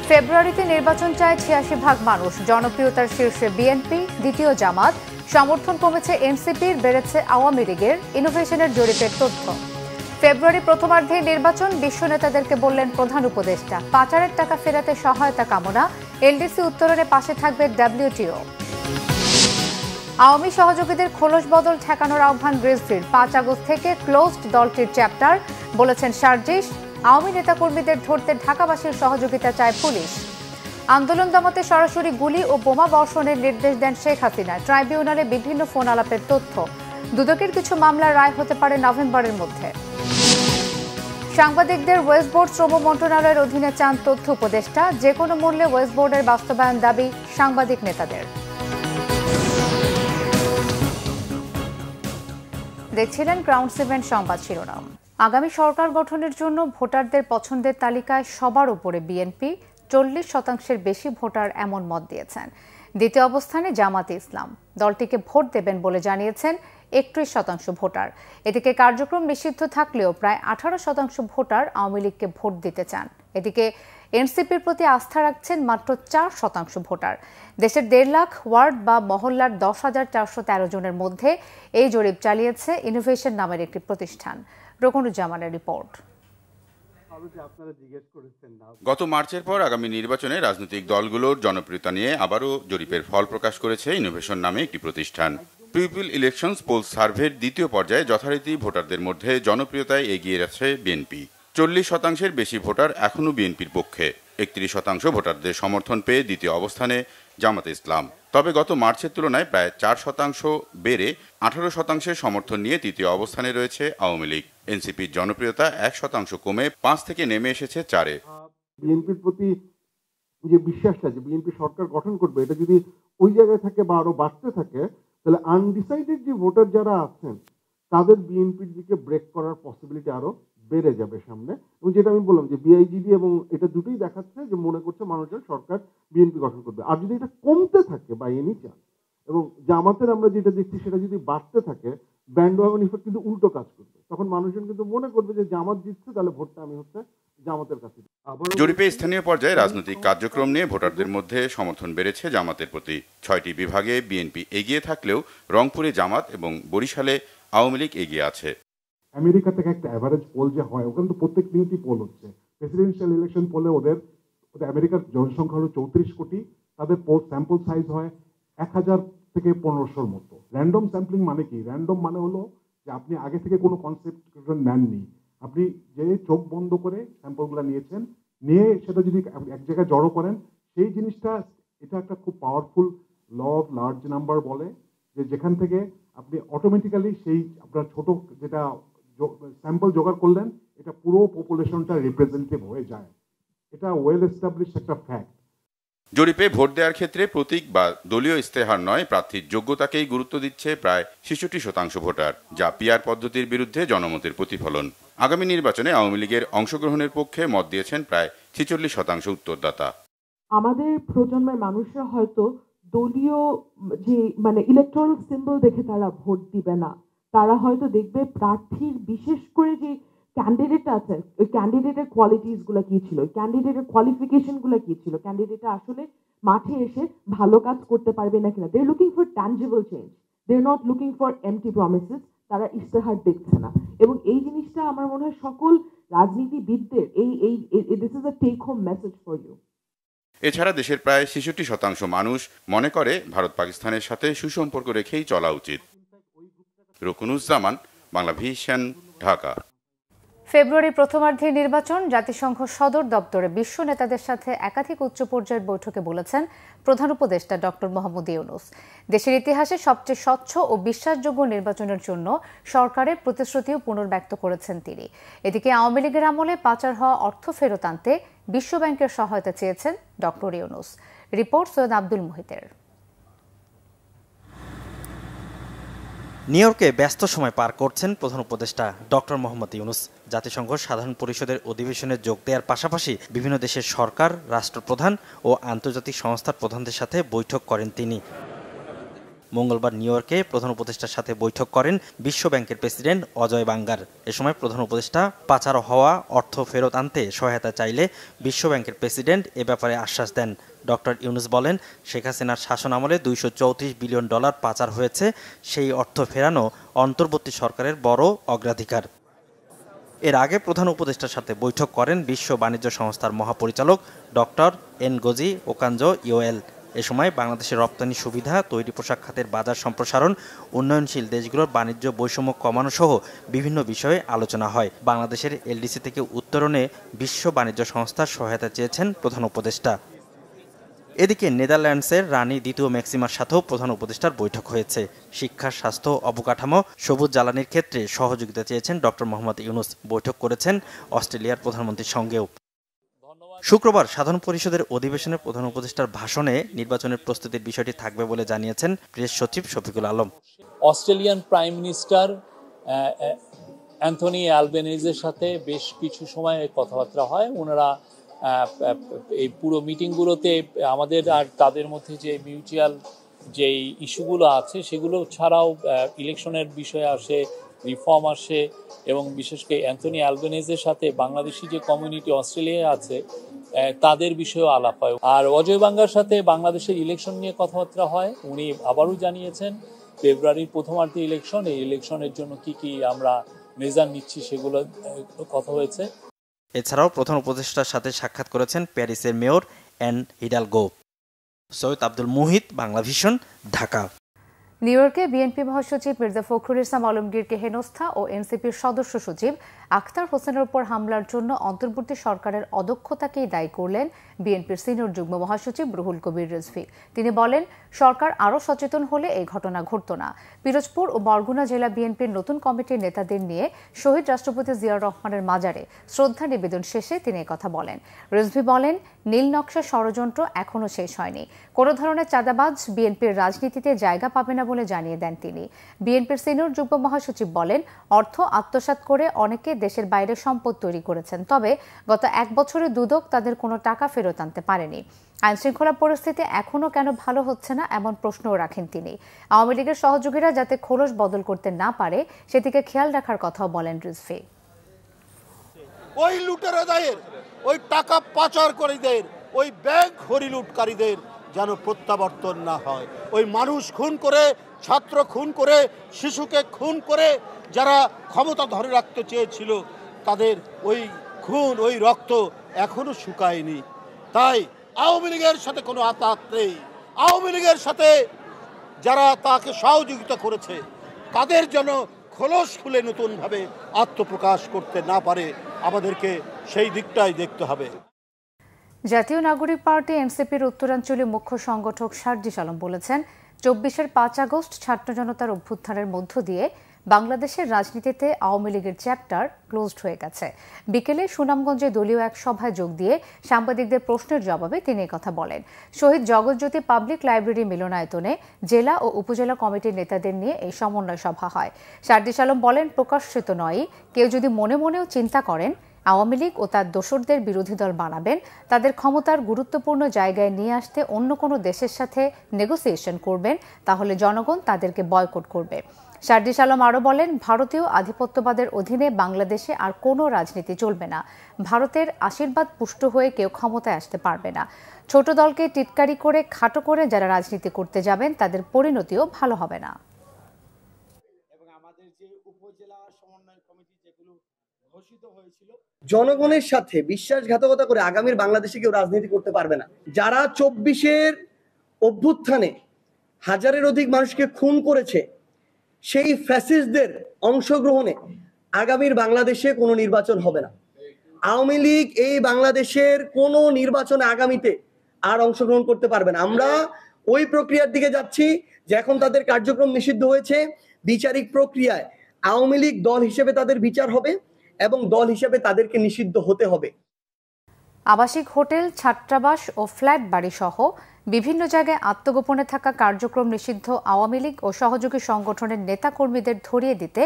ফেব্রুয়ারিতে নির্বাচন চায় ৮৬ ভাগ মানুষ। জনপ্রিয়তার শীর্ষে বিএনপি, দ্বিতীয় জামাত। সমর্থন কমেছে এনসিপির, বেড়েছে আওয়ামী লীগের। ইনোভেশনের জরিপের তথ্য। ফেব্রুয়ারি প্রথমার্ধে নির্বাচন, বিশ্ব নেতাদেরকে বললেন প্রধান উপদেষ্টা। পাচারের টাকা ফেরাতে সহায়তা কামনা। এলডিসি উত্তরণে পাশে থাকবে ডব্লিউটিও। আওয়ামী সহযোগীদের খোলস বদল ঠেকানোর আহ্বান রিজভির। ৫ আগস্ট থেকে ক্লোজড দলটির চ্যাপ্টার, বলেছেন সার্জিস। আওয়ামী নেতাকর্মীদের ধরতে ঢাকাবাসীর সহযোগিতা চায় পুলিশ। আন্দোলন দমাতে সরাসরি গুলি ও বোমা বর্ষণের নির্দেশ দেন শেখ হাসিনা। ট্রাইব্যুনালে বিভিন্ন ফোন আলাপের তথ্য। দুদকের কিছু মামলার রায় হতে পারে নভেম্বরের মধ্যে। সাংবাদিকদের ওয়েস্ট বোর্ড শ্রম মন্ত্রণালয়ের অধীনে চান তথ্য উপদেষ্টা। যে কোনো মূল্যে ওয়েস্ট বোর্ডের বাস্তবায়ন দাবি সাংবাদিক নেতাদের। দেখছিলেন গ্রাউন্ড 7 সংবাদ শিরোনাম। আগামী সরকার গঠনের জন্য ভোটারদের পছন্দের তালিকায় সবার উপরে বিএনপি। ৪০% বেশি ভোটার এমন মত দিয়েছেন। দ্বিতীয় অবস্থানে জামাতে ইসলাম। দলটিকে ভোট দেবেন বলে জানিয়েছেন ৩১% ভোটার। এদিকে কার্যক্রম নিষিদ্ধ থাকলেও প্রায় 18% ভোটার আওয়ামী লীগকে ভোট দিতে চান। এদিকে এনসিপির প্রতি আস্থা রাখছেন মাত্র 4% ভোটার। দেশের ১.৫ লাখ ওয়ার্ড বা মহল্লার ১০,৪১৩ জনের মধ্যে এই জরিপ চালিয়েছে ইনোভেশন নামের একটি প্রতিষ্ঠান। রোকনুজ্জামানের রিপোর্ট। গত মার্চের পর আগামী নির্বাচনে রাজনৈতিক দলগুলোর জনপ্রিয়তা নিয়ে আবারও জরিপের ফল প্রকাশ করেছে ইনোভেশন নামে একটি প্রতিষ্ঠান। পিপল ইলেকশনস পোলস সার্ভের দ্বিতীয় পর্যায়ে যথারীতি ভোটারদের মধ্যে জনপ্রিয়তায় এগিয়ে আছে বিএনপি। ৪০% বেশি ভোটার এখনও বিএনপির পক্ষে। ৩১% ভোটারদের সমর্থন পেয়ে দ্বিতীয় অবস্থানে জামাতে ইসলাম। তবে গত মার্চের তুলনায় প্রায় 4% বেড়ে 18% সমর্থন নিয়ে তৃতীয় অবস্থানে রয়েছে আওয়ামী লীগ। এনসিপির জনপ্রিয়তা 1% কমে 5 থেকে নেমে এসেছে 4-এ। বিএনপির প্রতি যে বিশ্বাসটা যে বিএনপি সরকার গঠন করবে, এটা যদি ওই জায়গায় থাকে বা আরো বাড়তে থাকে, তাহলে আনডিসাইডেড যে ভোটার যারা আছেন তাদের বিএনপির দিকে ব্রেক করার পসিবিলিটি আরো বেড়ে যাবে সামনে। এবং যেটা আমি বললাম যে বিআইজিডি এবং এটা দুটোই দেখাচ্ছে যে মনে করছে মানুষজন সরকার বিএনপি গঠন করবে। আর যদি এটা কমতে থাকে বা এনি চান এবং জামাতের আমরা যেটা দেখছি সেটা যদি বাড়তে থাকে, ব্যান্ডওয়াগন ইফেক্ট কিন্তু উল্টো কাজ করবে। তখন মানুষজন কিন্তু মনে করবে যে জামাত জিতছে, তাহলে ভোটটা আমি হচ্ছে জামাতের কাছে। জরিপে স্থানীয় পর্যায়ে রাজনৈতিক কার্যক্রম নিয়ে ভোটারদের মধ্যে সমর্থন বেড়েছে জামাতের প্রতি। 6টি বিভাগে বিএনপি এগিয়ে থাকলেও রংপুরে জামাত এবং বরিশালে আওয়ামী লীগ এগিয়ে আছে। আমেরিকা থেকে একটা অ্যাভারেজ পোল যে হয়, ওখানে তো প্রত্যেক দিনই পোল হচ্ছে। প্রেসিডেন্সিয়াল ইলেকশন পোলে ওদের আমেরিকার জনসংখ্যা হলো 34 কোটি, তাদের পোল স্যাম্পল সাইজ হয় 1000 থেকে 1500-র মতো। র্যান্ডম স্যাম্পলিং মানে কি? র্যান্ডম মানে হলো যে আপনি আগে থেকে কোনো কনসেপ্ট নেননি, আপনি যে চোখ বন্ধ করে স্যাম্পলগুলো নিয়েছেন, নিয়ে সেটা যদি এক জায়গায় জড়ো করেন, সেই জিনিসটা, এটা একটা খুব powerful law of large number বলে, যে যেখান থেকে আপনি অটোমেটিক্যালি সেই আপনার ছোট যেটা স্যাম্পল জোগাড় করলেন, এটা পুরো পপুলেশনটা রিপ্রেজেন্টেটিভ হয়ে যায়। এটা ওয়েল এস্টাবলিশ একটা ফ্যাক্ট। জরিপে ভোট দেওয়ার ক্ষেত্রে প্রতীক বা দলীয় ইস্তেহার নয়, প্রার্থীর যোগ্যতাকেই গুরুত্ব দিচ্ছে প্রায় 66% ভোটার, যা পিআর পদ্ধতির বিরুদ্ধে জনমতের প্রতিফলন। আগামী নির্বাচনে আওয়ামী লীগের অংশগ্রহণের পক্ষে মত দিয়েছেন প্রায় 46% উত্তরদাতা। আমাদের প্রজন্মের মানুষরা হয়তো দলীয় যে ইলেকট্রাল সিম্বল দেখে তারা ভোট দিবে না। তারা হয়তো দেখবে প্রার্থীর, বিশেষ করে যে ক্যান্ডিডেট আছে, ওই ক্যান্ডিডেটের কোয়ালিটিস গুলো কি ছিল, ক্যান্ডিডেটের কোয়ালিফিকেশন গুলো কি ছিল, ক্যান্ডিডেটটা আসলে মাঠে এসে ভালো কাজ করতে পারবে না কিনা। They are looking for tangible change, they are not looking for empty promises. তারা ইশতেহার দেখছে না। এবং এই জিনিসটা আমার মনে হয় সকল রাজনীতিবিদদের this is a take home message for you. এছাড়া দেশের প্রায় 66% মানুষ মনে করে ভারত পাকিস্তানের সাথে সুসম্পর্ক রেখেই চলা উচিত। রোকনুজ্জামান, বাংলাভিশন, ঢাকা। ফেব্রুয়ারি প্রথমার্ধে নির্বাচন। জাতিসংঘ সদর দপ্তরে বিশ্ব নেতাদের সাথে একাধিক উচ্চ পর্যায়ের বৈঠকে বলেছেন প্রধান উপদেষ্টা ডক্টর মোহাম্মদ ইউনূস। দেশের ইতিহাসে সবচেয়ে স্বচ্ছ ও বিশ্বাসযোগ্য নির্বাচনের জন্য সরকারের প্রতিশ্রুতিও পুনর্ব্যক্ত করেছেন তিনি। এদিকে আওয়ামী লীগের আমলে পাচার হওয়া অর্থ ফেরত আনতে বিশ্বব্যাংকের সহায়তা চেয়েছেন ডক্টর ইউনূস। রিপোর্ট সৈয়দ আব্দুল মুহিতের। নিউ ইয়র্কে ব্যস্ত সময় পার করছেন প্রধান উপদেষ্টা ডক্টর মোহাম্মদ ইউনূস। জাতিসংঘ সাধারণ পরিষদের অধিবেশনে যোগ দেওয়ার পাশাপাশি বিভিন্ন দেশের সরকার, রাষ্ট্রপ্রধান ও আন্তর্জাতিক সংস্থার প্রধানদের সাথে বৈঠক করেন তিনি। মঙ্গলবার নিউ ইয়র্কে প্রধান উপদেষ্টার সাথে বৈঠক করেন বিশ্ব ব্যাংকের প্রেসিডেন্ট অজয় বাঙ্গার। এ সময় প্রধান উপদেষ্টা পাচার হওয়া অর্থ ফেরত আনতে সহায়তা চাইলে বিশ্ব ব্যাংকের প্রেসিডেন্ট এ ব্যাপারে আশ্বাস দেন। ডক্টর ইউনুস বলেন, শেখ হাসিনার শাসন আমলে $234 বিলিয়ন পাচার হয়েছে। সেই অর্থ ফেরানো অন্তর্বর্তী সরকারের বড় অগ্রাধিকার। এর আগে প্রধান উপদেষ্টার সাথে বৈঠক করেন বিশ্ব বাণিজ্য সংস্থার মহাপরিচালক ডক্টর এনগোজি ওকানজো ইওয়েল। এ সময় বাংলাদেশের রপ্তানি সুবিধা, তৈরি পোশাক খাতের বাজার সম্প্রসারণ, উন্নয়নশীল দেশগুলোর বাণিজ্য বৈষম্য কমানো সহ বিভিন্ন বিষয়ে আলোচনা হয়। বাংলাদেশের এলডিসি থেকে উত্তরণে বিশ্ব বাণিজ্য সংস্থার সহায়তা চেয়েছেন প্রধান উপদেষ্টা। এদিকে নেদারল্যান্ডসের রানী দ্বিতীয় ম্যাক্সিমার সাথেও প্রধান উপদেষ্টার বৈঠক হয়েছে। শিক্ষা, স্বাস্থ্য, অবকাঠামো, সবুজ জ্বালানির ক্ষেত্রে সহযোগিতা চেয়েছেন ডক্টর মোহাম্মদ ইউনুস। বৈঠক করেছেন অস্ট্রেলিয়ার প্রধানমন্ত্রীর সঙ্গেও। শুক্রবার সাধারণ পরিষদের অধিবেশনে প্রধান উপদেষ্টার ভাষণে নির্বাচনের প্রস্তুতির বিষয়টি থাকবে বলে জানিয়েছেন প্রেস সচিব Shafiqul Alam. Australian prime minister Anthony অ্যালবেনিজের সাথে বেশ কিছু সময় কথাবার্তা হয়। ওনারা এই পুরো মিটিংগুলোতে আমাদের আর তাদের মধ্যে যে মিউচুয়াল যেই ইস্যুগুলো আছে সেগুলো ছাড়াও ইলেকশনের বিষয় আসে, রিফর্ম আসে, এবং বিশেষ করে অ্যান্থনি অ্যালবেনিজের সাথে বাংলাদেশি যে কমিউনিটি অস্ট্রেলিয়ায় আছে তাদের বিষয়েও আলাপ হয়। আর অজয় বাঙ্গার সাথে বাংলাদেশের ইলেকশন নিয়ে কথাবার্তা হয়। উনি আবারও জানিয়েছেন ফেব্রুয়ারির প্রথমার্ধে ইলেকশন, এই ইলেকশনের জন্য কি কি আমরা মেজার নিচ্ছি সেগুলো কথা হয়েছে। এছাড়াও প্রধান উপদেষ্টার সাথে সাক্ষাৎ করেছেন প্যারিসের মেয়র Anne Hidalgo. Syed Abdul Muhit, Bangla vision, Dhaka. নিউ ইয়র্কে বিএনপি মহাসচিব মির্জা ফখরুল ইসলাম আলমগীরকে হেনস্থা ও এনসিপির সদস্য সচিব আখতার হোসেনের উপর হামলার জন্য অন্তর্বর্তী সরকারের অদক্ষতাকেই দায়ী করলেন বিএনপির সিনিয়র যুগ্ম মহাসচিব রুহুল কবির রিজভী। তিনি বলেন, সরকার আরও সচেতন হলে এই ঘটনা ঘটত না। পিরোজপুর ও বরগুনা জেলা বিএনপির নতুন কমিটির নেতাদের নিয়ে শহীদ রাষ্ট্রপতি জিয়াউর রহমানের মাজারে শ্রদ্ধা নিবেদন শেষে তিনি কথা বলেন। রিজভী বলেন, নীল নকশা ষড়যন্ত্র এখনও শেষ হয়নি। কোনো ধরনের চাঁদাবাজ বিএনপির রাজনীতিতে জায়গা পাবে না বলে জানিয়ে দেন তিনি। বিএনপির সিনিয়র যুগ্ম মহাসচিব বলেন, অর্থ আত্মসাৎ করে অনেকে দেশের বাইরে সম্পদ তৈরি করেছেন, তবে গত 1 বছরে দুদক তাদের কোনো টাকা ফেরত আনতে পারেনি। আইনশৃঙ্খলা পরিস্থিতি এখনও কেন ভালো হচ্ছে না এমন প্রশ্নও রাখেন তিনি। আওয়ামী লীগের সহযোগীরা যাতে খোলস বদল করতে না পারে সেদিকে খেয়াল রাখার কথাও বলেন রিজভী। ওই লুটেরাদের, ওই টাকা পাচারকারীদের, ওই ব্যাংক হরিলুটকারীদের যেন প্রত্যাবর্তন না হয়। ওই মানুষ খুন করে, ছাত্র খুন করে, শিশুকে খুন করে যারা ক্ষমতা ধরে রাখতে চেয়েছিল তাদের ওই খুন, ওই রক্ত এখনো শুকায়নি। তাই আওয়ামী লীগের সাথে কোনো আতাত নেই। আওয়ামী লীগের সাথে যারা তাকে সহযোগিতা করেছে তাদের যেন খোলস খুলে নতুনভাবে আত্মপ্রকাশ করতে না পারে, আমাদেরকে সেই দিকটাই দেখতে হবে। জাতীয় নাগরিক পার্টি এনসিপির উত্তরাঞ্চলীয় মুখ্য সংগঠক সার্জিস আলম বলেছেন, 24-এর 5 আগস্ট ছাত্র জনতার অভ্যুত্থানের মধ্য দিয়ে বাংলাদেশের রাজনীতিতে আওয়ামী লীগের চ্যাপ্টার ক্লোজড হয়ে গেছে। বিকেলে সুনামগঞ্জে দলীয় এক সভায় যোগ দিয়ে সাংবাদিকদের প্রশ্নের জবাবে তিনি কথা বলেন। শহীদ জগৎজ্যোতি পাবলিক লাইব্রেরি মিলনায়তনে জেলা ও উপজেলা কমিটির নেতাদের নিয়ে এই সমন্বয় সভা হয়। সার্জিস আলম বলেন, প্রকাশিত নয়, কেউ যদি মনে মনেও চিন্তা করেন আওয়ামী লীগ ও তার দোসরদের বিরোধী দল বানাবেন, তাদের ক্ষমতার গুরুত্বপূর্ণ জায়গায় নিয়ে আসতে অন্য কোনো দেশের সাথে নেগোসিয়েশন করবেন, তাহলে জনগণ তাদেরকে বয়কট করবে। সার্জিস আলম আরও বলেন, ভারতীয় আধিপত্যবাদের অধীনে বাংলাদেশে আর কোনো রাজনীতি চলবে না। ভারতের আশীর্বাদ পুষ্ট হয়ে কেউ ক্ষমতায় আসতে পারবে না। ছোট দলকে টিটকারি করে, খাটো করে যারা রাজনীতি করতে যাবেন তাদের পরিণতিও ভালো হবে না। জনগণের সাথে বিশ্বাসঘাতকতা করে আগামীর বাংলাদেশে কেউ রাজনীতি করতে পারবে না। যারা 24-এর অভ্যুত্থানে হাজারের অধিক মানুষকে খুন করেছে, সেই ফ্যাসিস্টদের অংশগ্রহণে আগামীর বাংলাদেশে কোনো নির্বাচন হবে না। আওয়ামী লীগ এই বাংলাদেশের কোনো নির্বাচনে আগামীতে আর অংশগ্রহণ করতে পারবে না। আমরা ওই প্রক্রিয়ার দিকে যাচ্ছি যে এখন তাদের কার্যক্রম নিষিদ্ধ হয়েছে। বিচারিক প্রক্রিয়ায় আওয়ামী লীগ দল হিসেবে তাদের বিচার হবে এবং দল হিসেবে তাদেরকে নিষিদ্ধ হতে হবে। আবাসিক হোটেল, ছাত্রাবাস ও ফ্ল্যাট বাড়ি সহ বিভিন্ন জায়গায় আত্মগোপনে থাকা কার্যক্রম নিষিদ্ধ আওয়ামী লীগ ও সহযোগী সংগঠনের নেতাকর্মীদের ধরিয়ে দিতে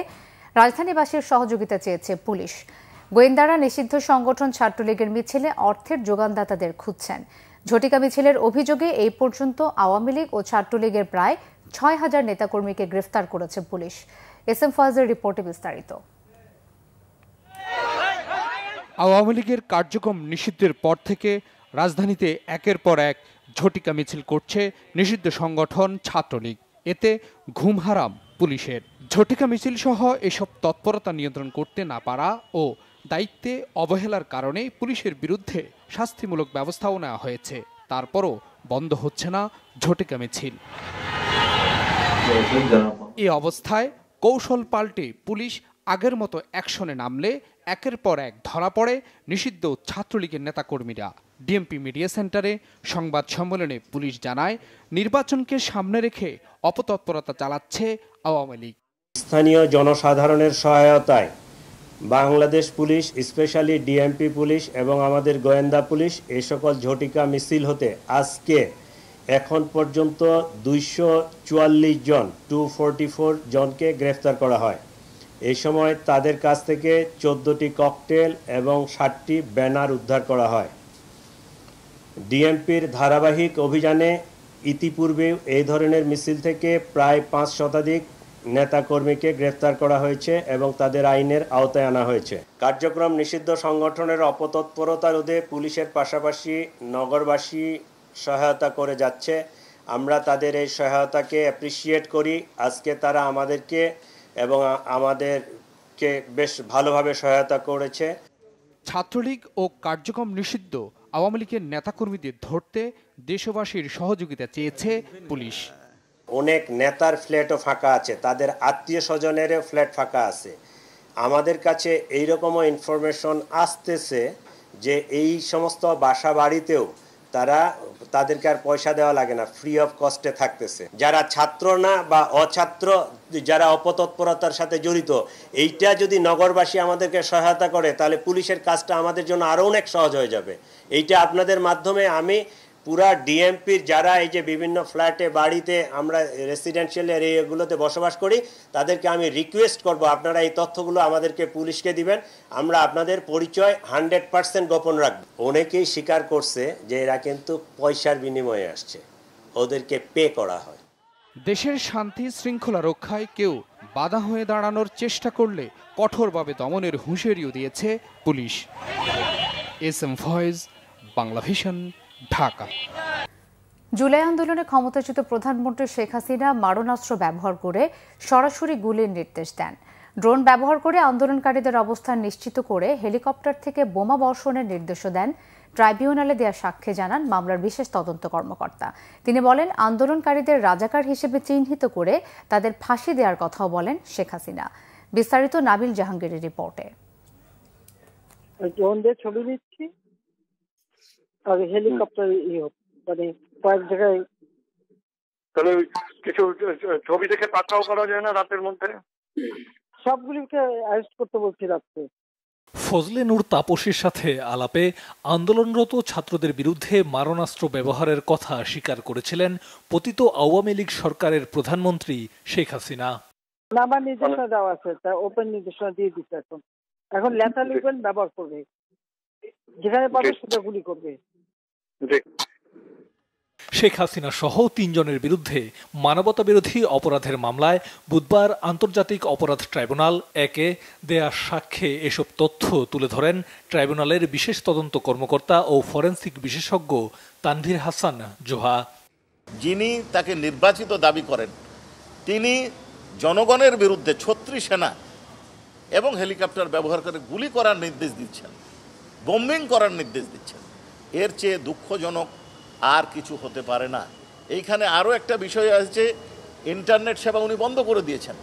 রাজধানীবাসীর সহযোগিতা চেয়েছে পুলিশ। গোয়েন্দারা নিষিদ্ধ সংগঠন ছাত্রলীগের মিছিলে অর্থের যোগানদাতাদের খুঁজছেন। ঝটিকা মিছিলের অভিযোগে এই পর্যন্ত আওয়ামী লীগ ও ছাত্রলীগের প্রায় ৬,০০০ নেতাকর্মীকে গ্রেফতার করেছে পুলিশ। এসএম ফয়েজের রিপোর্টে বিস্তারিত। আওয়ামী লীগের কার্যক্রম নিষিদ্ধের পর থেকে রাজধানীতে একের পর এক ঝটিকা মিছিল করছে নিষিদ্ধ সংগঠন ছাত্রলীগ। এতে ঘুম হারাম পুলিশের। ঝটিকা মিছিল সহ এসব তৎপরতা নিয়ন্ত্রণ করতে না পারা ও দায়িত্বে অবহেলার কারণে পুলিশের বিরুদ্ধে শাস্তিমূলক ব্যবস্থাও নেওয়া হয়েছে। তারপরও বন্ধ হচ্ছে না ঝটিকা মিছিল। এ অবস্থায় কৌশল পাল্টে পুলিশ আগের মতো অ্যাকশনে নামলে একের পর এক ধরা পড়ে নিষিদ্ধ ছাত্রলীগের নেতাকর্মীরা। ডিএমপি মিডিয়া সেন্টারে সংবাদ সম্মেলনে পুলিশ জানায়, নির্বাচনকে সামনে রেখে অপতৎপরতা চালাচ্ছে আওয়ামী লীগ। স্থানীয় জনসাধারণের সহায়তায় Bangladesh police, specially DMP police এবং আমাদের গোয়েন্দা পুলিশ এই সকল ঝটিকা মিছিল হতে আজকে এখন পর্যন্ত 244 জন 244 জনকে গ্রেফতার করা হয়। এই সময় তাদের কাছ থেকে 14টি ককটেল এবং 60টি ব্যানার উদ্ধার করা হয়। ডিএমপির ধারাবাহিক অভিযানে ইতিপূর্বেও এই ধরনের মিছিল থেকে প্রায় 5 শতাধিক নেতাকর্মীকে গ্রেফতার করা হয়েছে এবং তাদের আইনের আওতায় আনা হয়েছে। কার্যক্রম নিষিদ্ধ সংগঠনের অপতৎপরতা রোধে পুলিশের পাশাপাশি নগরবাসী সহায়তা করে যাচ্ছে। আমরা তাদের এই সহায়তাকে অ্যাপ্রিসিয়েট করি। আজকে তারা আমাদেরকে এবং আমাদেরকে বেশ ভালোভাবে সহায়তা করেছে। ছাত্রলীগ ও কার্যক্রম নিষিদ্ধ আওয়ামী লীগের নেতাকর্মীদের ধরতে দেশবাসীর সহযোগিতা চেয়েছে পুলিশ। অনেক নেতার ফ্ল্যাটও ফাঁকা আছে, তাদের আত্মীয় স্বজনেরও ফ্ল্যাট ফাঁকা আছে। আমাদের কাছে এইরকমও ইনফরমেশন আসতেছে যে এই সমস্ত বাসা বাড়িতেও তাদেরকে আর পয়সা দেওয়া লাগে না, ফ্রি অফ কস্টে থাকতেছে। যারা ছাত্র না বা অছাত্র, যারা অপতৎপরতার সাথে জড়িত, এইটা যদি নগরবাসী আমাদেরকে সহায়তা করে তাহলে পুলিশের কাজটা আমাদের জন্য আরও অনেক সহজ হয়ে যাবে। এইটা আপনাদের মাধ্যমে আমি পুরা ডিএমপির যারা এই যে বিভিন্ন ফ্ল্যাটে বাড়িতে আমরা রেসিডেন্সিয়াল এরিয়াগুলোতে বসবাস করি তাদেরকে আমি রিকোয়েস্ট করব, আপনারা এই তথ্যগুলো আমাদেরকে পুলিশকে দিবেন। আমরা আপনাদের পরিচয় 100% গোপন রাখব। অনেকেই স্বীকার করছে যে এরা কিন্তু পয়সার বিনিময়ে আসছে, ওদেরকে পে করা হয়। দেশের শান্তি শৃঙ্খলা রক্ষায় কেউ বাধা হয়ে দাঁড়ানোর চেষ্টা করলে কঠোরভাবে দমনের হুঁশিয়ারিও দিয়েছে পুলিশ। এসএম ফয়েজ, বাংলা ভিশন, ঢাকা। জুলাই আন্দোলনে ক্ষমতাচ্যুত প্রধানমন্ত্রী শেখ হাসিনা মারণাস্ত্র ব্যবহার করে সরাসরি গুলির নির্দেশ দেন। ড্রোন ব্যবহার করে আন্দোলনকারীদের অবস্থান নিশ্চিত করে হেলিকপ্টার থেকে বোমা বর্ষণের নির্দেশও দেন। ট্রাইব্যুনালে দেয়া সাক্ষ্যে জানান মামলার বিশেষ তদন্ত কর্মকর্তা। তিনি বলেন, আন্দোলনকারীদের রাজাকার হিসেবে চিহ্নিত করে তাদের ফাঁসি দেওয়ার কথাও বলেন শেখ হাসিনা। বিস্তারিত নাবিল জাহাঙ্গীরের রিপোর্টে। ড্রোন দিয়ে ছবি দিচ্ছি, হেলিকপ্টার মানে কয়েক জায়গায়, তাহলে কিছু ছবি দেখে পাকড়াও করা যায় না রাতের মধ্যে? সবগুলিকে অ্যারেস্ট করতে বলছি রাত্রে। ফজলে নূর তাপসীর সাথে আলাপে আন্দোলনরত ছাত্রদের বিরুদ্ধে মারণাস্ত্র ব্যবহারের কথা স্বীকার করেছিলেন পতিত আওয়ামী লীগ সরকারের প্রধানমন্ত্রী শেখ হাসিনা। আমার নির্দেশনা দেওয়া আছে, তা ওপেন নির্দেশনা দিয়ে দিচ্ছে। এখন লেথাল ওয়েপন ব্যবহার করবে, যেখানে পাবে সেটা গুলি করবে। শেখ হাসিনা সহ 3 জনের বিরুদ্ধে মানবতা বিরোধী অপরাধের মামলায় বুধবার আন্তর্জাতিক অপরাধ ট্রাইব্যুনাল 1-এ দেয়া সাক্ষ্যে এসব তথ্য তুলে ধরেন ট্রাইব্যুনালের বিশেষ তদন্ত কর্মকর্তা ও ফরেনসিক বিশেষজ্ঞ তানভীর হাসান জোহা। যিনি তাকে নির্বাচিত দাবি করেন তিনি জনগণের বিরুদ্ধে ছত্রী সেনা এবং হেলিকপ্টার ব্যবহার করে গুলি করার নির্দেশ দিচ্ছেন, বোম্বিং করার নির্দেশ দিচ্ছেন। এর চেয়ে দুঃখজনক আর কিছু হতে পারে না। এইখানে আরও একটা বিষয় আছে, ইন্টারনেট সেবা উনি বন্ধ করে দিয়েছেন।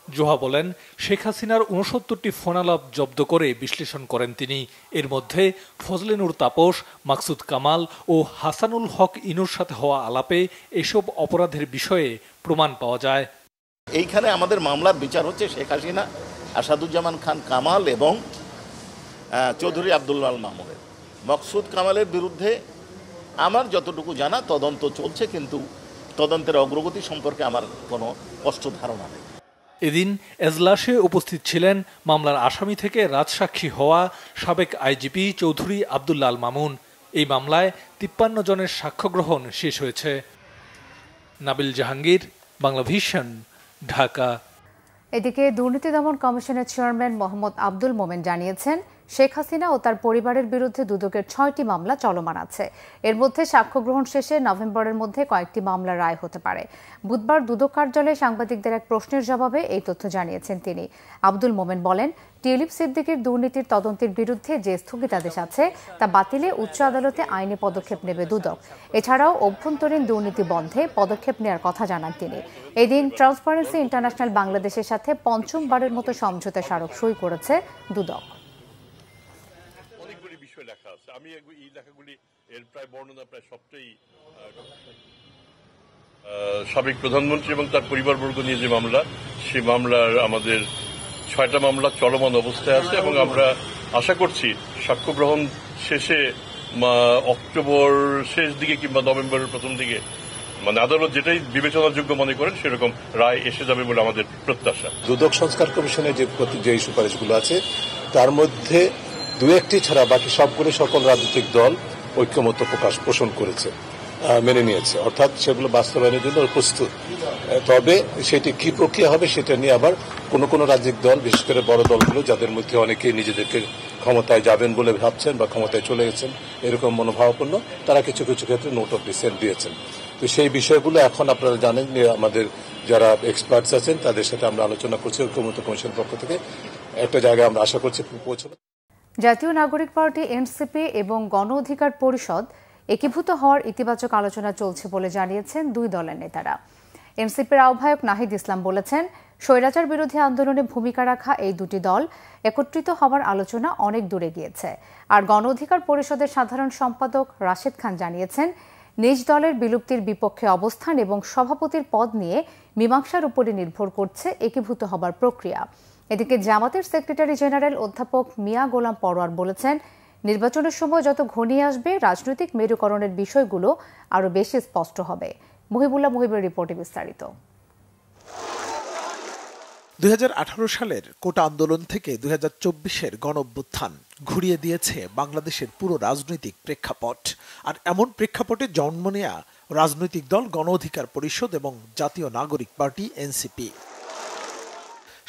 জোহা বলেন, শেখ হাসিনার 69টি ফোনালাপ জব্দ করে বিশ্লেষণ করেন তিনি। এর মধ্যে ফজলে নূর তাপস, মাকসুদ কামাল ও হাসানুল হক ইনুর সাথে হওয়া আলাপে এসব অপরাধের বিষয়ে প্রমাণ পাওয়া যায়। এইখানে আমাদের মামলার বিচার হচ্ছে শেখ হাসিনা, আসাদুজ্জামান খান কামাল এবং চৌধুরী আব্দুল্লাহ মামুনের। মকসুদ কামালের বিরুদ্ধে আমার যতটুকু জানা তদন্ত চলছে, কিন্তু তদন্তের অগ্রগতি সম্পর্কে আমার কোনো স্পষ্ট ধারণা নেই। এদিন এজলাসে উপস্থিত ছিলেন মামলার আসামি থেকে রাজসাক্ষী হওয়া সাবেক আইজিপি চৌধুরী আব্দুল্লাহ মামুন। এই মামলায় 53 জনের সাক্ষ্য গ্রহণ শেষ হয়েছে। নাবিল জাহাঙ্গীর, বাংলা ভিশন, ঢাকা। এদিকে দুর্নীতি দমন কমিশনের চেয়ারম্যান মোহাম্মদ আব্দুল মোমেন জানিয়েছেন, শেখ হাসিনা ও তার পরিবারের বিরুদ্ধে দুদকের 6টি মামলা চলমান আছে। এর মধ্যে সাক্ষ্য গ্রহণ শেষে নভেম্বরের মধ্যে কয়েকটি মামলার রায় হতে পারে। বুধবার দুদক কার্যালয়ে সাংবাদিকদের এক প্রশ্নের জবাবে এই তথ্য জানিয়েছেন তিনি। আব্দুল মোমেন বলেন, টিউলিপ সিদ্দিকীর দুর্নীতির তদন্তের বিরুদ্ধে যে স্থগিতাদেশ আছে তা বাতিলে উচ্চ আদালতে আইনি পদক্ষেপ নেবে দুদক। এছাড়াও অভ্যন্তরীণ দুর্নীতি বন্ধে পদক্ষেপ নেওয়ার কথা জানান তিনি। এদিন ট্রান্সপারেন্সি ইন্টারন্যাশনাল বাংলাদেশের সাথে পঞ্চমবারের মতো সমঝোতা স্মারক সই করেছে দুদক। লেখা আছে, আমি এই লেখাগুলি এর প্রায় বর্ণনা প্রায় সবটাই সাবেক প্রধানমন্ত্রী এবং তার পরিবারবর্গ নিয়ে যে মামলা, সেই মামলার আমাদের 6টা মামলা চলমান অবস্থায় আছে এবং আমরা আশা করছি সাক্ষ্য গ্রহণ শেষে অক্টোবর শেষ দিকে কিংবা নভেম্বরের প্রথম দিকে আদালত যেটাই বিবেচনাযোগ্য মনে করেন সেরকম রায় এসে যাবে বলে আমাদের প্রত্যাশা। দুদক সংস্কার কমিশনের যে সুপারিশগুলো আছে তার মধ্যে দু একটি ছাড়া বাকি সবগুলো সকল রাজনৈতিক দল ঐক্যমত্য পোষণ করেছে, মেনে নিয়েছে, অর্থাৎ সেগুলো বাস্তবায়নের জন্য প্রস্তুত। তবে সেটি কি প্রক্রিয়া হবে সেটা নিয়ে আবার কোন রাজনৈতিক দল, বিশেষ করে বড় দলগুলো যাদের মধ্যে অনেকেই নিজেদেরকে ক্ষমতায় যাবেন বলে ভাবছেন বা ক্ষমতায় চলে গেছেন এরকম মনোভাবাপন্ন, তারা কিছু কিছু ক্ষেত্রে নোট অফ ডিসেন্ট দিয়েছেন। তো সেই বিষয়গুলো এখন আপনারা জানেন যে আমাদের যারা এক্সপার্টস আছেন তাদের সাথে আমরা আলোচনা করছি ঐক্যমত্য কমিশনের পক্ষ থেকে একটা জায়গায় আমরা আশা করছি পৌঁছানো। জাতীয় নাগরিক পার্টি এনসিপি এবং গণ অধিকার পরিষদ একীভূত হওয়ার ইতিবাচক আলোচনা চলছে বলে জানিয়েছেন দুই দলের নেতারা। এনসিপির আহ্বায়ক নাহিদ ইসলাম বলেছেন, স্বৈরাচার বিরোধী আন্দোলনে ভূমিকা রাখা এই দুটি দল একত্রিত হওয়ার আলোচনা অনেক দূরে গিয়েছে। আর গণ অধিকার পরিষদের সাধারণ সম্পাদক রাশেদ খান জানিয়েছেন, নিজ দলের বিলুপ্তির বিপক্ষে অবস্থান এবং সভাপতির পদ নিয়ে মীমাংসার উপরে নির্ভর করছে একীভূত হবার প্রক্রিয়া। এদিকে জামাতের সেক্রেটারি জেনারেল অধ্যাপক মিয়া গোলাম পরোয়ার বলেছেন, নির্বাচনের সময় যত ঘনিয়ে আসবে রাজনৈতিক মেরুকরণের বিষয়গুলো আরও বেশি স্পষ্ট হবে। মুহিবুল্লাহ মুহিবের রিপোর্টে বিস্তারিত। 2018 সালের কোটা আন্দোলন থেকে 2024-এর গণঅভ্যুত্থান ঘুরিয়ে দিয়েছে বাংলাদেশের পুরো রাজনৈতিক প্রেক্ষাপট। আর এমন প্রেক্ষাপটে জন্ম নেয়া রাজনৈতিক দল গণ অধিকার পরিষদ এবং জাতীয় নাগরিক পার্টি এনসিপি।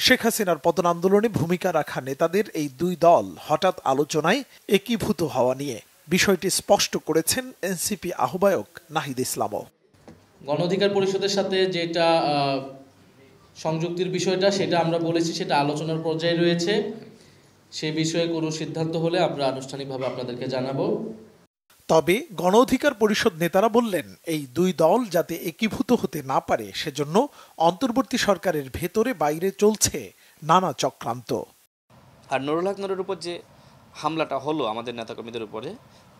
শেখ হাসিনার পতন আন্দোলনে ভূমিকা রাখা নেতাদের এই দুই দল হঠাৎ আলোচনায় একীভূত হওয়া নিয়ে বিষয়টি স্পষ্ট করেছেন এনসিপি আহ্বায়ক নাহিদ ইসলামও। গণ অধিকার পরিষদের সাথে যেটা সংযুক্তির বিষয়টা সেটা আমরা বলেছি, সেটা আলোচনার পর্যায়ে রয়েছে। সেই বিষয়ে কোনো সিদ্ধান্ত হলে আমরা আনুষ্ঠানিকভাবে আপনাদেরকে জানাবো। তবে গণ অধিকার পরিষদ নেতারা বললেন, এই দুই দল যাতে একীভূত হতে না পারে সেজন্য অন্তর্বর্তী সরকারের ভেতরে বাইরে চলছে নানা চক্রান্ত। আর নুরুল হক নুরের উপর যে হামলাটা হলো আমাদের নেতাকর্মীদের উপরে,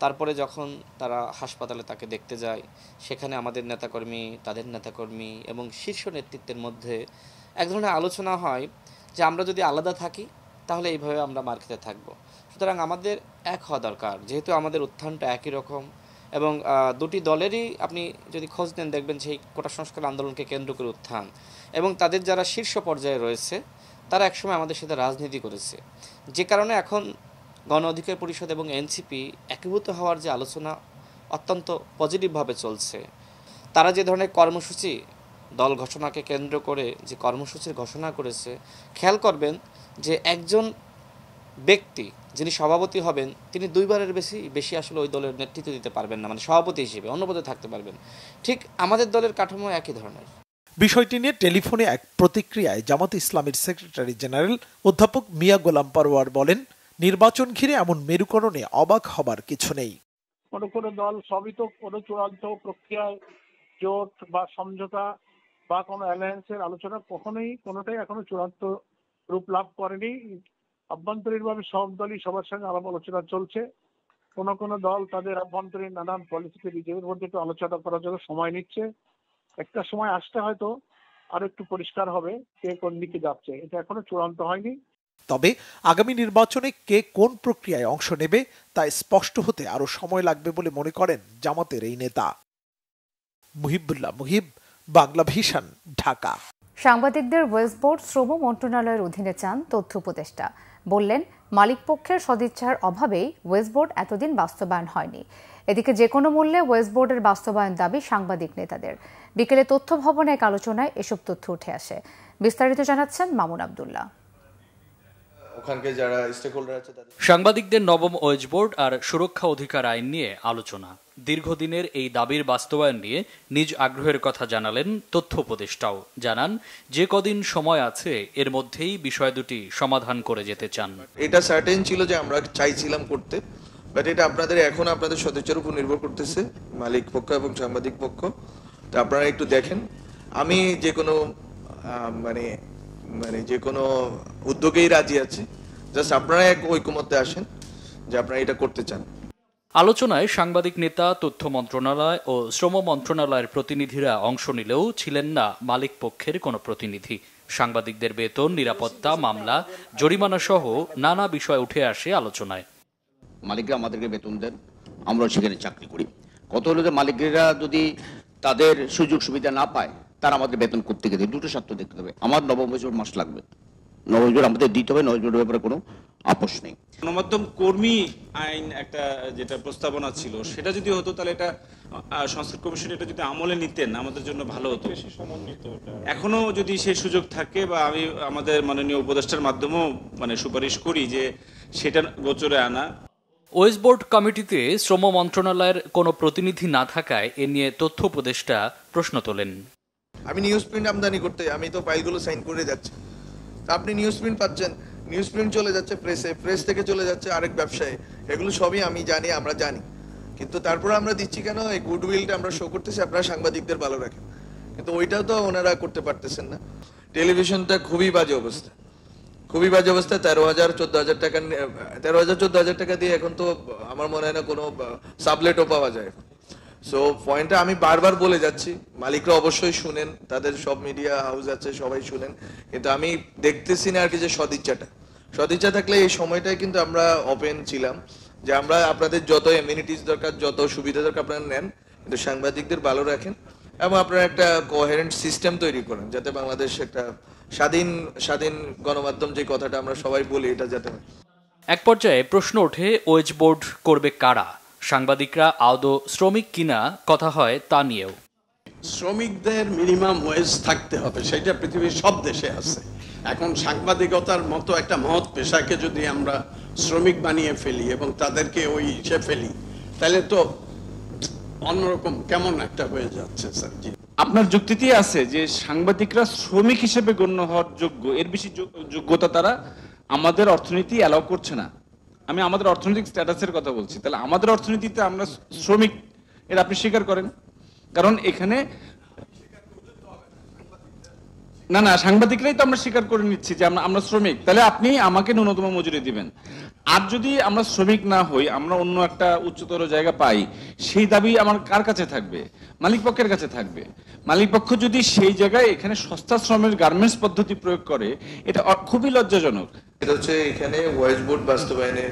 তারপরে যখন তারা হাসপাতালে তাকে দেখতে যায়, সেখানে আমাদের নেতাকর্মী, তাদের নেতাকর্মী এবং শীর্ষ নেতৃত্বের মধ্যে এক ধরনের আলোচনা হয় যে আমরা যদি আলাদা থাকি তাহলে এইভাবে আমরা মার খেতে থাকবো। সুতরাং আমাদের এক হওয়া দরকার, যেহেতু আমাদের উত্থানটা একই রকম এবং দুটি দলেরই আপনি যদি খোঁজ নেন দেখবেন সেই কোটা সংস্কার আন্দোলনকে কেন্দ্র করে উত্থান এবং তাদের যারা শীর্ষ পর্যায়ে রয়েছে তারা একসময় আমাদের সাথে রাজনীতি করেছে। যে কারণে এখন গণ অধিকার পরিষদ এবং এনসিপি একীভূত হওয়ার যে আলোচনা অত্যন্ত পজিটিভভাবে চলছে। তারা যে ধরনের কর্মসূচি দল ঘোষণাকে কেন্দ্র করে যে কর্মসূচির ঘোষণা করেছে, খেয়াল করবেন যে একজন ব্যক্তি যিনি সভাপতি হবেন তিনি দুইবারের বেশি আসলে ওই দলের নেতৃত্ব দিতে পারবেন না, মানে সভাপতি হিসেবে অন্য পদে থাকতে পারবেন। ঠিক আমাদের দলের কাঠামো একই ধরনের। বিষয়টি নিয়ে টেলিফোনে এক প্রতিক্রিয়ায় জামাত ইসলামের সেক্রেটারি জেনারেল অধ্যাপক মিয়া গোলাম পরোয়ার বলেন, নির্বাচন ঘিরে এমন মেরুকরণে অবাক হবার কিছু নেই। কোনো দল সবই তো কোনো চূড়ান্ত প্রক্রিয়ায় জোট বা সমঝোতা বা কোনো অ্যালায়েন্সের আলোচনা কোনোটাই এখনো চূড়ান্ত রূপ লাভ করেনি। আভ্যন্তরীণভাবে সব দলই সবার সঙ্গে আলাপ আলোচনা চলছে। কোনো দল তাদের আভ্যন্তরীণ নানান পলিসিতে নিজেদের মধ্যে একটু আলোচনা করার জন্য সময় নিচ্ছে। একটা সময় আসতে হয়তো আরো একটু পরিষ্কার হবে কে কোন দিকে যাচ্ছে, এটা এখনো চূড়ান্ত হয়নি। তবে আগামী নির্বাচনে কে কোন প্রক্রিয়ায় অংশ নেবে তা স্পষ্ট হতে আরো সময় লাগবে বলে মনে করেন জামাতের এই নেতা। মুহিবুল্লাহ মুহিব, বাংলা ভিশন, ঢাকা। সাংবাদিকদের ওয়েস্ট বোর্ড শ্রম মন্ত্রণালয়ের অধীনে চান তথ্য উপদেষ্টা। বললেন, মালিকপক্ষের সদিচ্ছার অভাবেই ওয়েস্ট বোর্ড এতদিন বাস্তবায়ন হয়নি। এদিকে যে কোনো মূল্যে ওয়েস্ট বোর্ডের বাস্তবায়ন দাবি সাংবাদিক নেতাদের। বিকেলে তথ্য ভবনে এক আলোচনায় এসব তথ্য উঠে আসে। বিস্তারিত জানাচ্ছেন মামুন আব্দুল্লাহ। সাংবাদিকদের নবম ওয়েজ বোর্ড আর সুরক্ষা অধিকার আইন নিয়ে আলোচনা। দীর্ঘদিনের এই দাবির বাস্তবায়ন নিয়ে নিজ আগ্রহের কথা জানালেন তথ্য উপদেষ্টাও। জানান, যে কদিন সময় আছে এর মধ্যেই বিষয় দুটি সমাধান করে যেতে চান। এটা সার্টেন ছিল যে আমরা চাইছিলাম করতে, বাট এটা আপনাদের সদস্যের উপর নির্ভর করতেছে, মালিক পক্ষ এবং সাংবাদিক পক্ষ। তো আপনারা একটু দেখেন, আমি যে কোনো উদ্যোগেই রাজি আছি, জাস্ট আপনারা এক ঐকমত্যে আসেন যে আপনারা এটা করতে চান। আলোচনায় সাংবাদিক নেতা, তথ্য মন্ত্রণালয় ও শ্রম মন্ত্রণালয়ের প্রতিনিধিরা অংশ নিলেও ছিলেন না মালিক পক্ষের কোনো প্রতিনিধি। সাংবাদিকদের বেতন, নিরাপত্তা, মামলা, জরিমানা সহ নানা বিষয় উঠে আসে আলোচনায়। মালিকরা আমাদেরকে বেতন দেন, আমরা সেখানে চাকরি করি। কত হলো যে মালিকরা যদি তাদের সুযোগ সুবিধা না পায়, তারা আমাদের বেতন করতে গেলে দুটো শর্ত দেখতে হবে। আমার নবম ওয়েজ বোর্ড মাস লাগবে, নবম বোর্ড আমাদের দিতে হবে, নবম বোর্ডের ব্যাপারে কোনো আপোষ নেই। গণমাধ্যম কর্মী আইন একটা যেটা প্রস্তাবনা ছিল, সেটা যদি হতো তাহলে এটা সংস্কার কমিশন এটা যদি আমলে নিতেন আমাদের জন্য ভালো হতো। এখনো যদি সেই সুযোগ থাকে, বা আমি আমাদের মাননীয় উপদেষ্টার মাধ্যমেও সুপারিশ করি যে সেটা গোচরে আনা। ওয়েজ বোর্ড কমিটিতে শ্রম মন্ত্রণালয়ের কোনো প্রতিনিধি না থাকায় এ নিয়ে তথ্য উপদেষ্টা প্রশ্ন তোলেন। আমি নিউজ প্রিন্ট আমদানি করতে, আমি তো ফাইলগুলো সাইন করে যাচ্ছি, আপনি নিউজ প্রিন্ট পাচ্ছেন, নিউজ প্রিন্ট চলে যাচ্ছে প্রেসে, প্রেস থেকে চলে যাচ্ছে আরেক ব্যবসায়, এগুলো সবই আমি জানি, আমরা জানি, কিন্তু তারপরে আমরা দিচ্ছি কেন? এই গুডউইলটা আমরা শো করতেছি, আপনারা সাংবাদিকদের ভালো রাখেন, কিন্তু ওইটাও তো ওনারা করতে পারতেছেন না। টেলিভিশনটা খুবই বাজে অবস্থা, 13,000-14,000 টাকা, 13,000-14,000 টাকা দিয়ে এখন তো আমার মনে হয় না কোনো সাবলেটও পাওয়া যায়। সো পয়েন্টটা আমি বারবার বলে যাচ্ছি, মালিকরা অবশ্যই শুনেন, তাদের সব মিডিয়া হাউস আছে, সবাই শুনেন, কিন্তু আমি দেখতেছি না আর কি যে সদিচ্ছা থাকলে এই সময়টায় কিন্তু আমরা ওপেন ছিলাম যে আমরা আপনাদের যত এমিনিটিস দরকার, যত সুবিধা দরকার আপনারা নেন, কিন্তু সাংবাদিকদের ভালো রাখেন এবং আপনারা একটা কোহেরেন্ট সিস্টেম তৈরি করেন যাতে বাংলাদেশ একটা স্বাধীন গণমাধ্যম, যে কথাটা আমরা সবাই বলি, এটা যাতে। এক পর্যায়ে প্রশ্ন ওঠে, ওয়েজ বোর্ড করবে কারা? সাংবাদিকরা আদৌ শ্রমিক কিনা কথা হয় তা নিয়েও। শ্রমিকদের মিনিমাম ওয়েজ থাকতে হবে, সেটা পৃথিবীর সব দেশে আছে। এখন সাংবাদিকতার মতো একটা মহৎ পেশাকে যদি আমরা শ্রমিক বানিয়ে ফেলি এবং তাদেরকে ওই ফেলি, তাহলে তো অন্যরকম কেমন একটা হয়ে যাচ্ছে। স্যার, জি, আপনার যুক্তিতেই আছে যে সাংবাদিকরা শ্রমিক হিসেবে গণ্য হওয়ার যোগ্য, এর বেশি যোগ্যতা তারা আমাদের অর্থনীতি অ্যালাউ করছে না। আমি আমাদের অর্থনৈতিক স্ট্যাটাসের কথা বলছি। তাহলে আমাদের অর্থনীতিতে আমরা শ্রমিক, এর আপনি স্বীকার করেন? কারণ এখানে না সাংবাদিকরাই তো আমরা স্বীকার করে নিচ্ছি যে আমরা শ্রমিক, তাহলে আপনি আমাকে ন্যূনতম মজুরি দিবেন। আর যদি আমরা শ্রমিক না হই, আমরা অন্য একটা উচ্চতর জায়গা পাই, সেই দাবি আমার কার কাছে থাকবে? মালিক পক্ষের কাছে থাকবে। মালিক পক্ষ যদি সেই জায়গায় এখানে সস্তা শ্রমের গার্মেন্টস পদ্ধতি প্রয়োগ করে, এটা খুবই লজ্জাজনক। এটা হচ্ছে এখানে ওয়েজ বোর্ড বাস্তবায়নের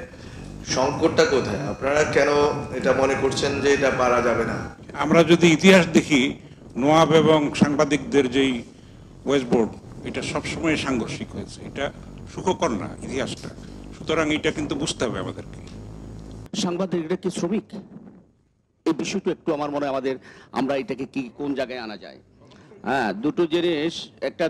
সংকটটা কোথায়? আপনারা কেন এটা মনে করছেন যে এটা পারা যাবে না? আমরা যদি ইতিহাস দেখি, নোয়াব এবং সাংবাদিকদের যেই ওয়েজ বোর্ড, এটা সবসময় সাংঘর্ষিক হয়েছে, এটা সুখকর না ইতিহাসটা। সুতরাং এটা কিন্তু বুঝতে হবে আমাদেরকে। সাংবাদিকরা কি শ্রমিক? এই বিষয়টা একটু আমার মনে হয় আমরা এটাকে কোন জায়গায় আনা যায়। হ্যাঁ, দুটো জিনিস,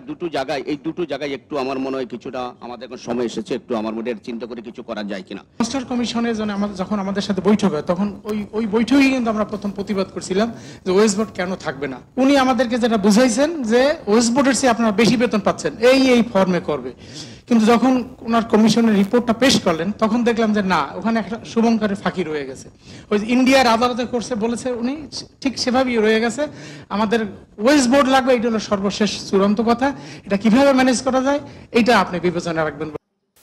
দুটো জায়গায়, এই দুটো জায়গায় একটু আমার মনে হয় কিছুটা আমাদের এখন সময় এসেছে, একটু আমার মনে চিন্তা করে কিছু করা যায় কিনা। সংস্কার কমিশনের যখন আমাদের সাথে বৈঠক হয়, তখন ওই বৈঠকেই কিন্তু আমরা প্রথম প্রতিবাদ করছিলাম যে ওয়েজ বোর্ড কেন থাকবে না। উনি আমাদেরকে যেটা বুঝাইছেন যে ওয়েজ বোর্ডের চেয়ে আপনারা বেশি বেতন পাচ্ছেন, এই ফর্মে করবে। কিন্তু যখন ওনার কমিশনের রিপোর্টটা পেশ করলেন, তখন দেখলাম যে না, ওখানে একটা শুভঙ্করের ফাঁকি রয়ে গেছে। ওই ইন্ডিয়ার আদালতে করছে বলেছে উনি, ঠিক সেভাবেই রয়ে গেছে। আমাদের ওয়েজ বোর্ড লাগবে, এটা হলো সর্বশেষ চূড়ান্ত কথা। এটা কিভাবে ম্যানেজ করা যায়, এটা আপনি বিবেচনা রাখবেন।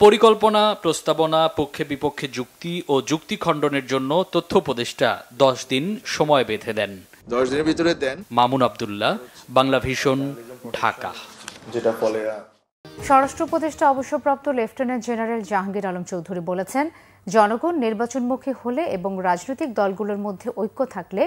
পরিকল্পনা, প্রস্তাবনা, পক্ষে বিপক্ষে যুক্তি ও যুক্তি খণ্ডনের জন্য তথ্য উপদেষ্টা 10 দিন সময় বেঁধে দেন। 10 দিনের ভিতরে দেন। মামুন আব্দুল্লাহ, বাংলা ভিশন, ঢাকা। যেটা ফলে স্বরাষ্ট্র উপদেষ্টা অবসরপ্রাপ্ত লেফটেন্যান্ট জেনারেল জাহাঙ্গীর আলম চৌধুরী বলেছেন, জনগণ নির্বাচনমুখী হলে এবং রাজনৈতিক দলগুলোর মধ্যে ঐক্য থাকলে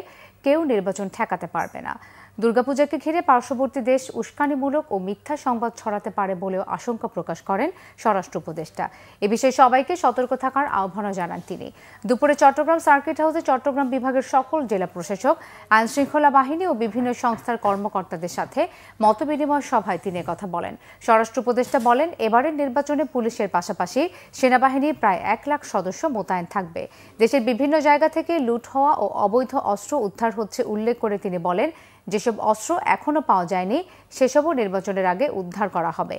কেউ নির্বাচন ঠেকাতে পারবে না। দুর্গাপূজাকে ঘিরে পার্শ্ববর্তী দেশ উস্কানিমূলক ও মিথ্যা সংবাদ ছড়াতে পারে বলেও আশঙ্কা প্রকাশ করেন স্বরাষ্ট্র উপদেষ্টা। এ বিষয়ে সবাইকে সতর্ক থাকার আহ্বানও জানান তিনি। দুপুরে চট্টগ্রাম সার্কিট হাউসে চট্টগ্রাম বিভাগের সকল জেলা প্রশাসক, আইনশৃঙ্খলা বাহিনী ও বিভিন্ন সংস্থার কর্মকর্তাদের সাথে মতবিনিময় সভায় তিনি কথা বলেন। স্বরাষ্ট্র উপদেষ্টা বলেন, এবারের নির্বাচনে পুলিশের পাশাপাশি সেনাবাহিনীর প্রায় 1 লাখ সদস্য মোতায়েন থাকবে। দেশের বিভিন্ন জায়গা থেকে লুট হওয়া ও অবৈধ অস্ত্র উদ্ধার হচ্ছে উল্লেখ করে তিনি বলেন, যেসব অস্ত্র এখনো পাওয়া যায়নি সেসবও নির্বাচনের আগে উদ্ধার করা হবে।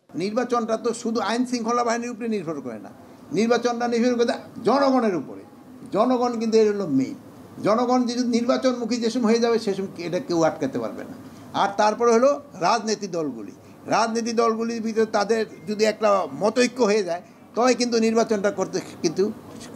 নির্বাচনটা তো শুধু আইন শৃঙ্খলা বাহিনীর উপরে নির্ভর করে না, নির্বাচনটা নির্ভর করে জনগণের উপরে। জনগণ কিন্তু এর হলো মেইন। জনগণ যদি নির্বাচনমুখী যে সময় হয়ে যাবে সে সময় এটা কেউ আটকাতে পারবে না। আর তারপরে হলো রাজনীতি দলগুলির ভিতরে তাদের যদি একটা মতৈক্য হয়ে যায় তবে কিন্তু নির্বাচনটা করতে কিন্তু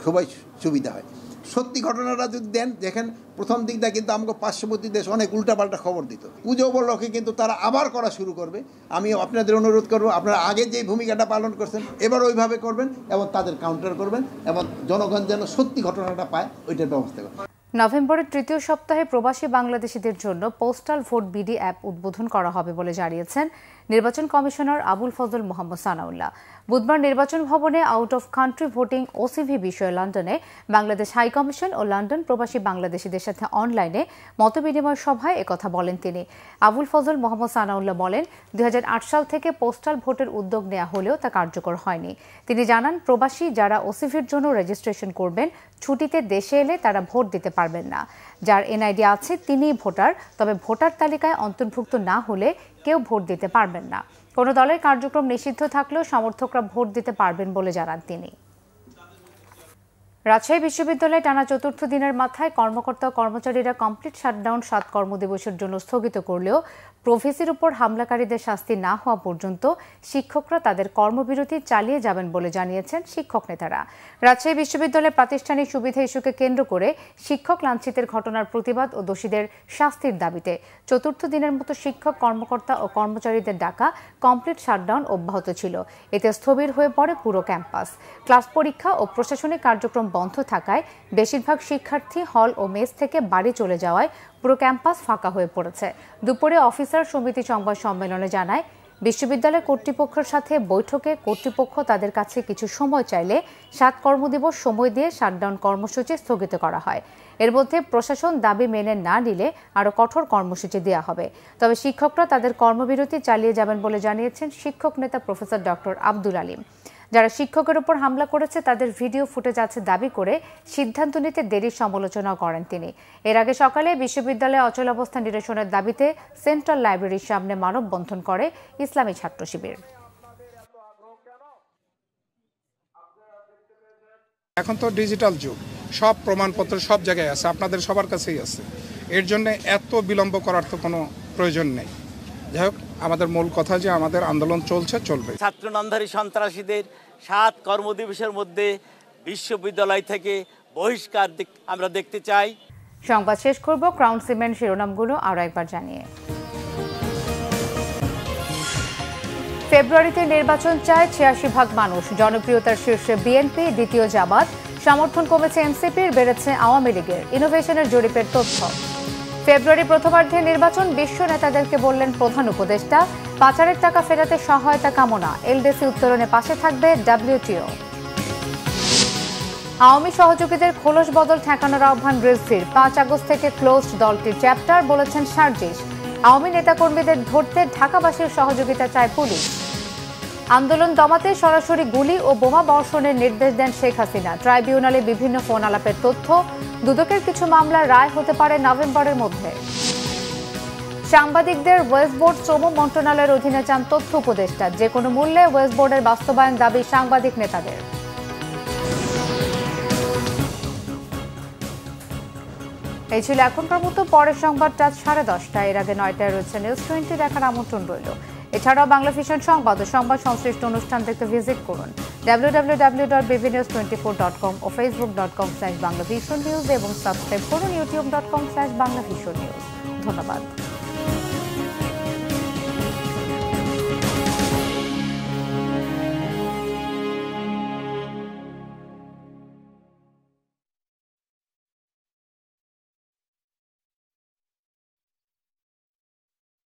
খুবই সুবিধা হয়। সত্যি ঘটনাটা যদি দেন, দেখেন প্রথম দিকটা কিন্তু আমাকে পার্শ্ববর্তী দেশ অনেক উল্টাপাল্টা খবর দিত। পুজো উপলক্ষে কিন্তু তারা আবার করা শুরু করবে। আমি আপনাদের অনুরোধ করবো, আপনারা আগে যে ভূমিকাটা পালন করছেন এবার ওইভাবে করবেন এবং তাদের কাউন্টার করবেন এবং জনগণ যেন সত্যি ঘটনাটা পায় ওইটার ব্যবস্থা করবেন। নভেম্বরের তৃতীয় সপ্তাহে প্রবাসী বাংলাদেশিদের জন্য পোস্টাল ভোট বিডি অ্যাপ উদ্বোধন করা হবে বলে জানিয়েছেন নির্বাচন কমিশনার আবুল ফজল মোহাম্মদ সানাউল্লাহ। বুধবার নির্বাচন ভবনে আউট অফ কান্ট্রি ভোটিং ওসিভি বিষয়ে লন্ডনে বাংলাদেশ হাই কমিশন ও লন্ডন প্রবাসী বাংলাদেশিদের সাথে অনলাইনে মতবিনিময় সভায় একথা বলেন তিনি। আবুল ফজল মোহাম্মদ সানাউল্লাহ বলেন, 2008 সাল থেকে পোস্টাল ভোটের উদ্যোগ নেওয়া হলেও তা কার্যকর হয়নি। তিনি জানান, প্রবাসী যারা ওসিভির জন্য রেজিস্ট্রেশন করবেন ছুটিতে দেশে এলে তারা ভোট দিতে পারবেন না। যার এনআইডি আছে তিনিই ভোটার, তবে ভোটার তালিকায় অন্তর্ভুক্ত না হলে কেউ ভোট দিতে পারবেন না। কোনো দলের কার্যক্রম নিষিদ্ধ থাকলেও সমর্থকরা ভোট দিতে পারবেন বলে জানান তিনি। রাজশাহী বিশ্ববিদ্যালয়ে টানা চতুর্থ দিনের মাথায় কর্মকর্তা ও কর্মচারীরা কমপ্লিট শাটডাউন 7 কর্মদিবসের জন্য স্থগিত করলেও প্রভেসির উপর হামলাকারীদের শাস্তি না হওয়া পর্যন্ত শিক্ষকরা তাদের কর্মবিরতি চালিয়ে যাবেন বলে জানিয়েছেন শিক্ষক নেতারা। রাজশাহী বিশ্ববিদ্যালয়ের প্রাতিষ্ঠানিক সুবিধা ইস্যুকে কেন্দ্র করে শিক্ষক লাঞ্ছিতের ঘটনার প্রতিবাদ ও দোষীদের শাস্তির দাবিতে চতুর্থ দিনের মতো শিক্ষক কর্মকর্তা ও কর্মচারীদের ডাকা কমপ্লিট শাটডাউন অব্যাহত ছিল। এতে স্থবির হয়ে পড়ে পুরো ক্যাম্পাস। ক্লাস পরীক্ষা ও প্রশাসনিক কার্যক্রম বন্ধ থাকায় বেশিরভাগ শিক্ষার্থী হল ও মেস থেকে বাড়ি চলে যাওয়ায় পুরো ক্যাম্পাস ফাঁকা হয়ে পড়েছে। দুপুরে অফিসার সমিতি সংবাদ সম্মেলনে জানায়, বিশ্ববিদ্যালয় কর্তৃপক্ষের সাথে বৈঠকে কর্তৃপক্ষ তাদের কাছে কিছু সময় চাইলে 7 কর্মদিবস সময় দিয়ে শাটডাউন কর্মসূচি স্থগিত করা হয়। এর মধ্যে প্রশাসন দাবি মেনে না নিলে আরও কঠোর কর্মসূচি দেওয়া হবে। তবে শিক্ষকরা তাদের কর্মবিরতি চালিয়ে যাবেন বলে জানিয়েছেন শিক্ষক নেতা প্রফেসর ডক্টর আব্দুল আলীম। যারা শিক্ষকের উপর হামলা করেছে তাদের ভিডিও ফুটেজ আছে দাবি করে সিদ্ধান্ত নিতে দেরির সমালোচনা করেন তিনি। এর আগে সকালে বিশ্ববিদ্যালয়ে অচলাবস্থা নিরসনের দাবিতে সেন্ট্রাল লাইব্রেরির সামনে মানববন্ধন করে ইসলামী ছাত্র শিবির। এখন তো ডিজিটাল যুগ, সব প্রমাণপত্র সব জায়গায় আছে, আপনাদের সবার কাছেই আছে। এর জন্য এত বিলম্ব করার তো কোনো প্রয়োজন নেই। যাই হোক, আমাদের মূল কথা যে আমাদের আন্দোলন চলবে। ছাত্র নামধারী সন্ত্রাসীদের 7 কর্মদিবসের মধ্যে বিশ্ববিদ্যালয় থেকে বহিষ্কার আমরা দেখতে চাই। সংবাদ শেষ করব ক্রাউন সিমেন্ট শিরোনামগুলো আরও একবার জানিয়ে। ফেব্রুয়ারিতে নির্বাচন চায় 86% মানুষ। জনপ্রিয়তার শীর্ষে বিএনপি, দ্বিতীয় জামাত। সমর্থন কমেছে এনসিপির, বেড়েছে আওয়ামী লীগের। ইনোভেশনের জরিপের তথ্য। ফেব্রুয়ারি প্রথমার্ধে নির্বাচন, বিশ্ব নেতাদেরকে বললেন প্রধান উপদেষ্টা। পাচারের টাকা ফেরাতে সহায়তা কামনা। এলডিসি উত্তোলনে পাশে থাকবে ডব্লিউটিও। আওয়ামী সহযোগীদের খোলস বদল ঠেকানোর আহ্বান রিজভির। 5 আগস্ট থেকে ক্লোজড দলটির চ্যাপ্টার, বলেছেন সার্জিস। আওয়ামী নেতাকর্মীদের ধরতে ঢাকাবাসীর সহযোগিতা চায় পুলিশ। আন্দোলন দমাতে সরাসরি গুলি ও বোমা বর্ষণের নির্দেশ দেন শেখ হাসিনা। ট্রাইব্যুনালে বিভিন্ন ফোন আলাপের তথ্য। দুদকের কিছু মামলার রায় হতে পারে নভেম্বরের মধ্যে। সাংবাদিকদের ওয়েস্ট বোর্ড শ্রম মন্ত্রণালয়ের অধীনে চান তথ্য উপদেষ্টা। যে কোনো মূল্যে ওয়েস্ট বোর্ডের বাস্তবায়ন দাবি সাংবাদিক নেতাদের। এই ছিল এখনকার মতো। পরের সংবাদটা 10:30। এর আগে 9টায় রয়েছে নিউজ 20 দেখার আমন্ত্রণ রইল। এছাড়াও বাংলা ভিশন সংবাদ ও সংবাদ সংশ্লিষ্ট অনুষ্ঠান দেখতে ভিজিট করুন www.bbnews24.com ও facebook.com/banglavisionnews এবং সাবস্ক্রাইব করুন youtube.com/banglavisionnews। ধন্যবাদ।